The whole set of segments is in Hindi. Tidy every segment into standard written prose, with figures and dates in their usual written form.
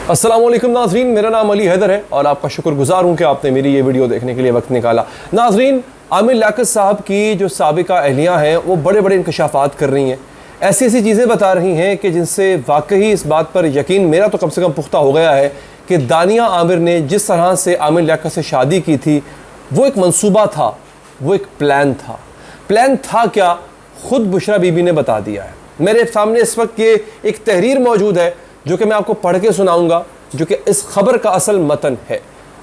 अस्सलाम वालेकुम नाज़रीन, मेरा नाम अली हैदर है और आपका शुक्रगुजार हूँ कि आपने मेरी ये वीडियो देखने के लिए वक्त निकाला। नाज़रीन, आमिर लियाकत साहब की जो साबिका अहलियाँ हैं वो बड़े बड़े इंकशाफात कर रही हैं, ऐसी ऐसी चीज़ें बता रही हैं कि जिनसे वाकई इस बात पर यकीन मेरा तो कम से कम पुख्ता हो गया है कि दानिया आमिर ने जिस तरह से आमिर लियाकत से शादी की थी वो एक मंसूबा था, वो एक प्लान था। प्लान था क्या, ख़ुद बुशरा बीबी ने बता दिया है। मेरे सामने इस वक्त ये एक तहरीर मौजूद है जो कि मैं आपको पढ़ के सुनाऊंगा, जो कि इस खबर का असल मतन है।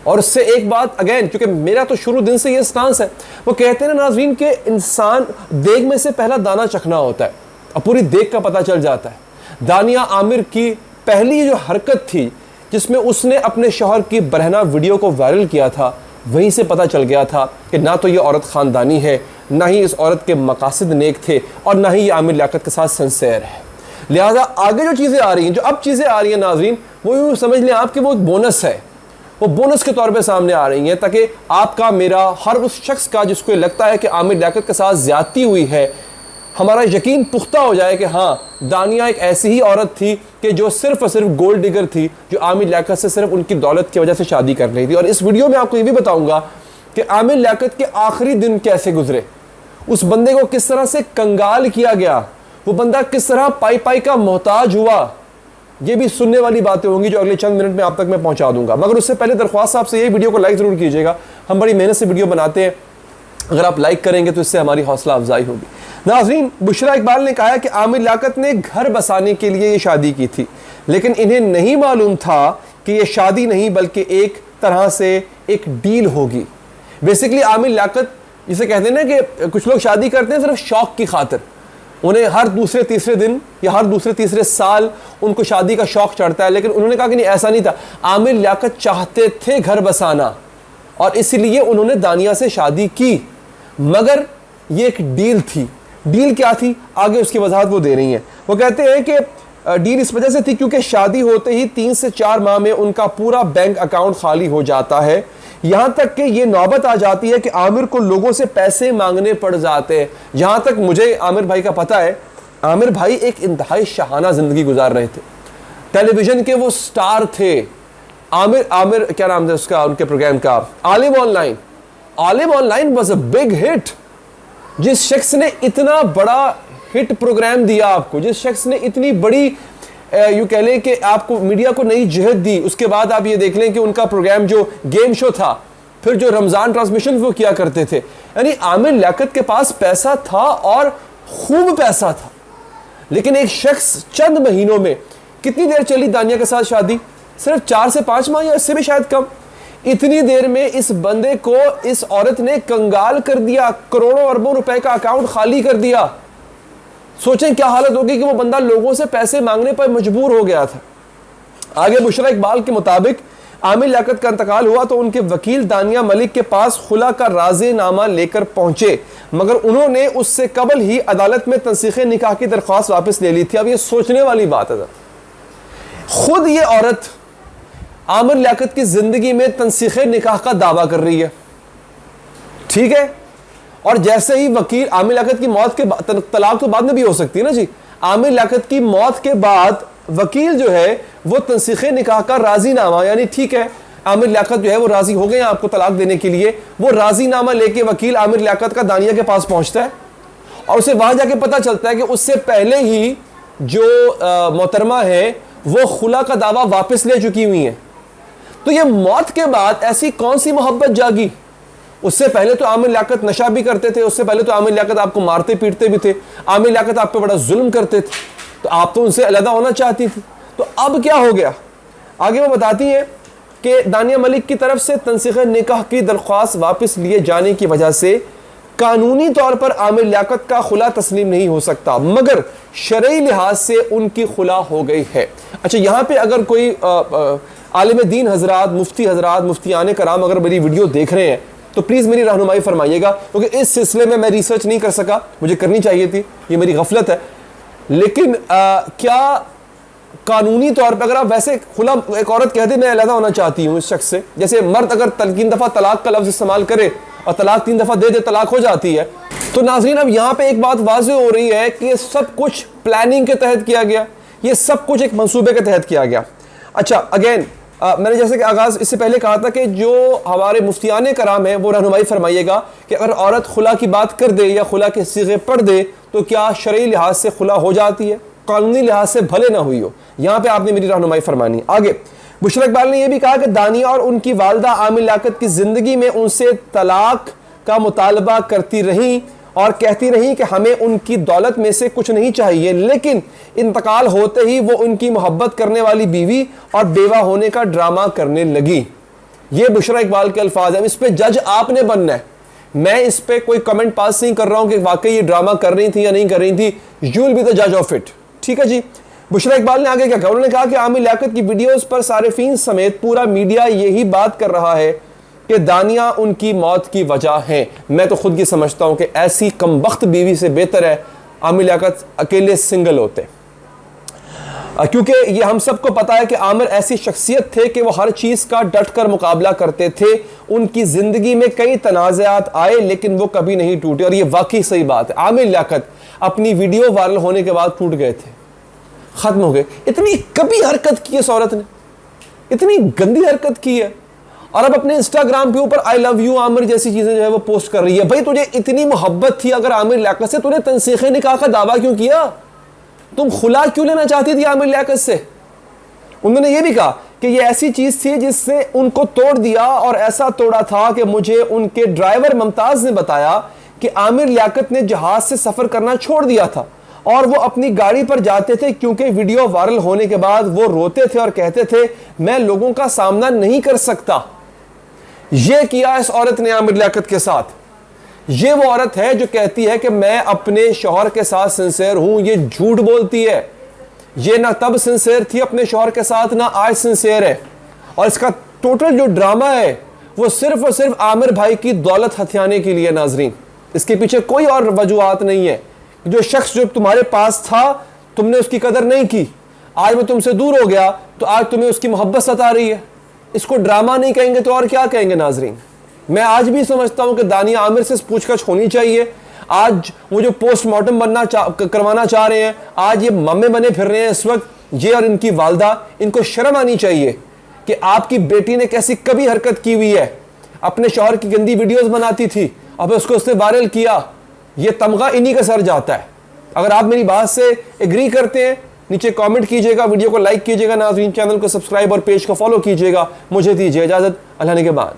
और उससे एक बात अगेन, क्योंकि मेरा तो शुरू दिन से ये स्टांस है, वो कहते हैं ना नाज़रीन के इंसान देग में से पहला दाना चखना होता है और पूरी देग का पता चल जाता है। दानिया आमिर की पहली जो हरकत थी जिसमें उसने अपने शौहर की बरहना वीडियो को वायरल किया था, वहीं से पता चल गया था कि ना तो ये औरत ख़ानदानी है, ना ही इस औरत के मकासद नेक थे और ना ही ये आमिर लियाकत के साथ सिंसेयर है। लिहाजा आगे जो चीज़ें आ रही हैं, जो अब चीज़ें आ रही हैं नाज़रीन, वो यूँ समझ लें आप कि वो एक बोनस है, वो बोनस के तौर पे सामने आ रही हैं ताकि आपका मेरा हर उस शख्स का जिसको लगता है कि आमिर लियाकत के साथ ज़्यादती हुई है, हमारा यकीन पुख्ता हो जाए कि हाँ, दानिया एक ऐसी ही औरत थी कि जो सिर्फ और सिर्फ गोल्ड डिगर थी, जो आमिर लियाकत से सिर्फ उनकी दौलत की वजह से शादी कर रही थी। और इस वीडियो में आपको ये भी बताऊँगा कि आमिर लियाकत के आखिरी दिन कैसे गुजरे, उस बंदे को किस तरह से कंगाल किया गया, वो बंदा किस तरह पाई पाई का मोहताज हुआ। ये भी सुनने वाली बातें होंगी जो अगले चंद मिनट में आप तक मैं पहुंचा दूंगा। मगर उससे पहले दरख्वास्त आपसे ये वीडियो को लाइक ज़रूर कीजिएगा। हम बड़ी मेहनत से वीडियो बनाते हैं, अगर आप लाइक करेंगे तो इससे हमारी हौसला अफजाई होगी। नाज़रीन, बुशरा इकबाल ने कहा कि आमिर लियाकत ने घर बसाने के लिए ये शादी की थी, लेकिन इन्हें नहीं मालूम था कि ये शादी नहीं बल्कि एक तरह से एक डील होगी। बेसिकली आमिर लियाकत, जिसे कहते हैं ना कि कुछ लोग शादी करते हैं सिर्फ शौक की खातिर, उन्हें हर दूसरे तीसरे दिन या हर दूसरे तीसरे साल उनको शादी का शौक चढ़ता है, लेकिन उन्होंने कहा कि नहीं, ऐसा नहीं था। आमिर लियाकत चाहते थे घर बसाना और इसलिए उन्होंने दानिया से शादी की, मगर ये एक डील थी। डील क्या थी, आगे उसकी वजाहत वो दे रही हैं। वो कहते हैं कि डील इस वजह से थी क्योंकि शादी होते ही 3 से 4 माह में उनका पूरा बैंक अकाउंट खाली हो जाता है, यहाँ तक कि ये नौबत आ जाती है कि आमिर को लोगों से पैसे मांगने पड़ जाते हैं। जहाँ तक मुझे आमिर भाई का पता है, आमिर भाई एक इंतहाई शाहाना ज़िंदगी गुजार रहे थे, टेलीविज़न के वो स्टार थे। आमिर क्या नाम था उसका, उनके प्रोग्राम का, आलिम ऑनलाइन। आलिम online was a big hit. जिस शख्स ने इतना बड़ा हिट प्रोग्राम दिया आपको, जिस शख्स ने इतनी बड़ी यूँ कह लें कि आपको मीडिया को नई जहत दी, उसके बाद आप ये देख लें कि उनका प्रोग्राम जो गेम शो था, फिर जो रमज़ान ट्रांसमिशन वो किया करते थे, यानी आमिर लियाकत के पास पैसा था और खूब पैसा था। लेकिन एक शख्स चंद महीनों में, कितनी देर चली दानिया के साथ शादी, सिर्फ 4 से 5 माह या इससे भी शायद कम, इतनी देर में इस बंदे को इस औरत ने कंगाल कर दिया, करोड़ों अरबों रुपए का अकाउंट खाली कर दिया। सोचें क्या हालत होगी कि वो बंदा लोगों से पैसे मांगने पर मजबूर हो गया था। आगे बुशरा इकबाल के मुताबिक आमिर लियाकत का इंतकाल हुआ तो उनके वकील दानिया मलिक के पास खुला का राज़ीनामा लेकर पहुंचे, मगर उन्होंने उससे कबल ही अदालत में तंसीख निकाह की दरख्वास्त वापस ले ली थी। अब ये सोचने वाली बात है, खुद ये औरत आमिर लियाकत की जिंदगी में तंसीख निकाह का दावा कर रही है, ठीक है, और जैसे ही वकील, आमिर लियाकत की मौत के बाद, तलाक तो बाद में भी हो सकती है ना जी, आमिर लियाकत की मौत के बाद वकील जो है वो तंसीख निकाह का राज़ीनामा, यानी ठीक है आमिर लियाकत जो है वो राज़ी हो गए हैं आपको तलाक देने के लिए, वो राज़ीनामा लेके वकील आमिर लियाकत का दानिया के पास पहुंचता है और उसे वहां जाके पता चलता है कि उससे पहले ही जो मोहतरमा है वो खुला का दावा वापस ले चुकी हुई है। तो ये मौत के बाद ऐसी कौन सी मोहब्बत जागी? उससे पहले तो आमिर लियाकत नशा भी करते थे, उससे पहले तो आमिर लियाकत आपको मारते पीटते भी थे, आमिर लियाकत आप पे बड़ा जुल्म करते थे, तो आप तो उनसे अलग होना चाहती थी। तो अब क्या हो गया? आगे वो बताती हैं कि दानिया मलिक की तरफ से तंसीख निकाह की दरख्वास्त वापस लिए जाने की वजह से कानूनी तौर पर आमिर लियाकत का खुला तस्लीम नहीं हो सकता, मगर शरई लिहाज से उनकी खुला हो गई है। अच्छा, यहाँ पे अगर कोई आलिम दीन हजरात, मुफ्ती हजरात, मुफ्तियान कराम अगर मेरी वीडियो देख रहे हैं तो प्लीज़ मेरी रहनुमाई फरमाइएगा, क्योंकि इस सिलसिले में मैं रिसर्च नहीं कर सका, मुझे करनी चाहिए थी, ये मेरी गफलत है। लेकिन क्या कानूनी तौर पर अगर आप वैसे खुला, एक औरत कहते मैं अलग होना चाहती हूँ इस शख्स से, जैसे मर्द अगर 3 दफ़ा तलाक का लफ्ज़ इस्तेमाल करे और तलाक 3 दफ़ा दे दे, तलाक हो जाती है, तो नाज़रीन अब यहाँ पे एक बात वाज़ेह हो रही है कि ये सब कुछ प्लानिंग के तहत किया गया, ये सब कुछ एक मंसूबे के तहत किया गया। अच्छा अगेन मैंने जैसे कि आगाज इससे पहले कहा था कि जो हमारे मुफ्तियान कराम हैं वो रहनुमाई फरमाइएगा कि अगर औरत खुला की बात कर दे या खुला के सीगे पढ़ दे तो क्या शरई लिहाज से खुला हो जाती है, कानूनी लिहाज से भले ना हुई हो। यहाँ पे आपने मेरी रहनुमाई फरमानी। आगे बुशरा इकबाल ने यह भी कहा कि दानिया और उनकी वालदा आमिर लियाकत की जिंदगी में उनसे तलाक का मुतालबा करती रहीं और कहती रहीं कि हमें उनकी दौलत में से कुछ नहीं चाहिए, लेकिन इंतकाल होते ही वो उनकी मोहब्बत करने वाली बीवी और बेवा होने का ड्रामा करने लगी। ये बुशरा इकबाल के अल्फाज हैं। इस पे जज आपने बनना है, मैं इस पे कोई कमेंट पास नहीं कर रहा हूं कि वाकई ये ड्रामा कर रही थी या नहीं कर रही थी। यू विल बी द जज ऑफ इट। ठीक है जी। बुशरा इकबाल ने आगे क्या कहा, उन्होंने कहा कि आमिर लियाकत की वीडियोस पर सारिफीन समेत पूरा मीडिया यही बात कर रहा है कि दानिया उनकी मौत की वजह है। मैं तो खुद की समझता हूं कि ऐसी कमबख्त बीवी से बेहतर है आमिर लियाकत अकेले सिंगल होते, क्योंकि ये हम सबको पता है कि आमिर ऐसी शख्सियत थे कि वो हर चीज़ का डट कर मुकाबला करते थे। उनकी ज़िंदगी में कई तनाज़ात आए लेकिन वो कभी नहीं टूटे, और ये वाकई सही बात है। आमिर लियाकत अपनी वीडियो वायरल होने के बाद टूट गए थे, ख़त्म हो गए। इतनी कभी हरकत की है इस औरत ने, इतनी गंदी हरकत की है, और अब अपने इंस्टाग्राम के ऊपर आई लव यू आमिर जैसी चीज़ें जो है वो पोस्ट कर रही है। भाई तुझे इतनी मोहब्बत थी अगर आमिर लियाकत से, तूने तनसीख निकाह का दावा क्यों किया? तुम खुला क्यों लेना चाहती थी आमिर लियाकत से? उन्होंने ये भी कहा कि ये ऐसी चीज़ थी जिससे उनको तोड़ दिया, और ऐसा तोड़ा था कि मुझे उनके ड्राइवर मुमताज़ ने बताया कि आमिर लियाकत ने जहाज़ से सफ़र करना छोड़ दिया था और वो अपनी गाड़ी पर जाते थे, क्योंकि वीडियो वायरल होने के बाद वो रोते थे और कहते थे मैं लोगों का सामना नहीं कर सकता। ये किया इस औरत ने आमिर लियाकत के साथ। ये वो औरत है जो कहती है कि मैं अपने शौहर के साथ सिंसेयर हूं, ये झूठ बोलती है। ये ना तब सिंसेयर थी अपने शौहर के साथ, ना आज सिंसेयर है। और इसका टोटल जो ड्रामा है वो सिर्फ और सिर्फ आमिर भाई की दौलत हथियाने के लिए। नाजरीन, इसके पीछे कोई और वजूहात नहीं है। जो शख्स जो तुम्हारे पास था तुमने उसकी कदर नहीं की, आज वो तुमसे दूर हो गया तो आज तुम्हें उसकी मोहब्बत सता रही है। इसको ड्रामा नहीं कहेंगे तो और क्या कहेंगे? नाजरीन, मैं आज भी समझता हूं कि दानिया आमिर से पूछताछ होनी चाहिए। आज वो जो पोस्टमार्टम करवाना चाह रहे हैं, आज ये मम्मे बने फिर रहे हैं इस वक्त, ये और इनकी वालदा, इनको शर्म आनी चाहिए कि आपकी बेटी ने कैसी कभी हरकत की हुई है। अपने शौहर की गंदी वीडियोस बनाती थी, अब उसको उसने वायरल किया। ये तमगा इन्हीं का सर जाता है। अगर आप मेरी बात से एग्री करते हैं नीचे कमेंट कीजिएगा, वीडियो को लाइक कीजिएगा, नाज़रीन चैनल को सब्सक्राइब और पेज को फॉलो कीजिएगा। मुझे दीजिए इजाज़त, अल्लाह ने के बाद।